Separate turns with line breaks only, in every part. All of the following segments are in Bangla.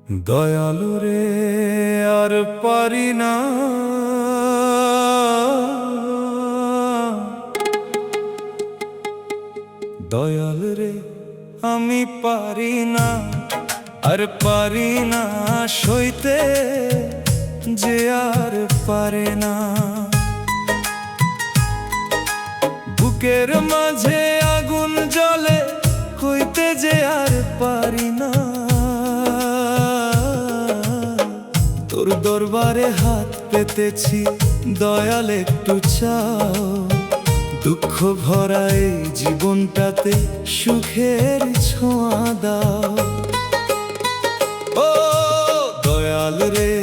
দয়ালু রে আর পারি না, দয়াল রে আমি পারি না, আর পারি না সইতে যে আর পারে না। বুকের মাঝে আগুন জ্বলে হইতে যে আর পারি না। তোর দরবারে হাত পেতেছি দয়াল একটু চাও, দুঃখ ভরা এই জীবনটাতে সুখের ছোঁয়া দাও। ও দয়াল রে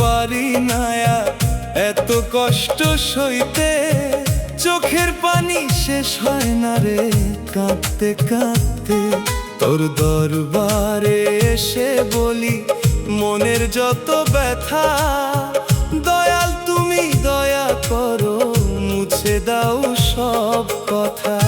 পারি না এত কষ্ট সইতে, চোখের পানি শেষ হয় না রে কাঁদতে কাঁদতে। তোর দরবারে এসে বলি মনের যত ব্যথা, দয়াল তুমি দয়া করো মুছে দাও সব কথা।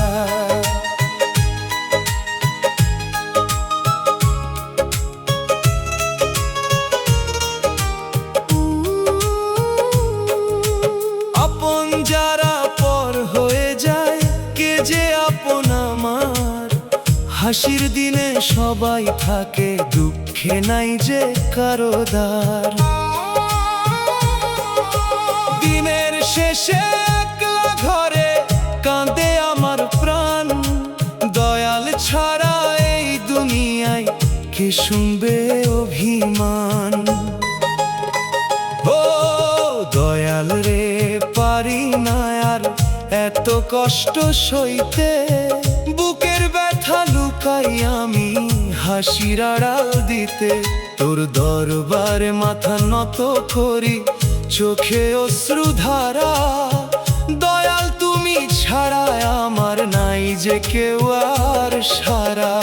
আপন যারা পর হয়ে যায়, কে যে আপন আমার? হাসির দিনে সবাই থাকে, দুঃখে নাই যে কারো দ্বার। দিনের শেষে একলা ঘরে কাঁদে আমার প্রাণ, দয়াল ছাড়া এই দুনিয়ায় কে শুনবে অভিমান? ও দয়াল রে পারি না আর এত কষ্ট সইতে, বুকের ব্যথা লুকাই আমি হাসির আড়াল দিতে। তোর দরবারে মাথা নত করি চোখে অশ্রুধারা, দয়াল তুমি ছাড়া আমার নাই যে কেউ আর সারা।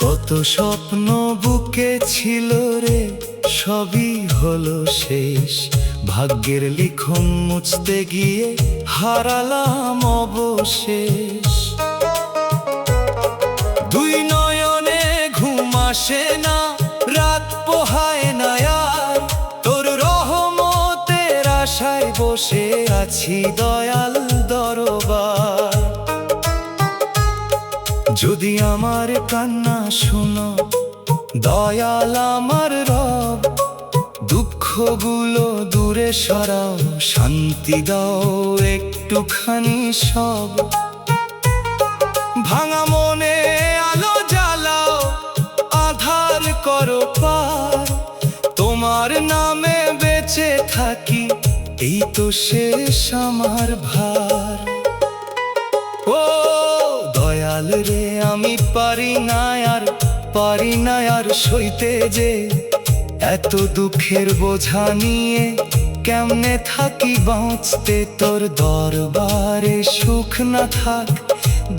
কত স্বপ্ন বুকে ছিল রে সবই হলো শেষ, ভাগ্যের লিখন মুছতে গিয়ে হারালাম অবশেষ। দুই নয়নে ঘুম আসে না, রাত পোহায় না আর, তোর রহমতের আশায় বসে আছি দয়াল দরবার। যদি আমার কান্না শোনো দয়াল আমার রব, দুঃখগুলো দূরে সরাও, শান্তি দাও একটুখানি সব। ভাঙা মনে আলো জ্বালাও, আধার করো পার, তোমার নামে বেঁচে থাকি এই তো শেষ আমার ভার। ও দয়াল রে আমি পারি না আর, পারি না আর সইতে যে এত দুঃখের বোঝা নিয়ে, কেমনে থাকি বাঁচতে তোর দরবারে সুখ না থাক,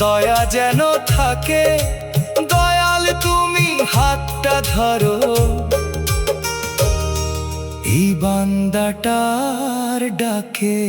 দয়া যেন থাকে। দয়াল তুমি হাতটা ধরো এই বান্দাটার ডাকে।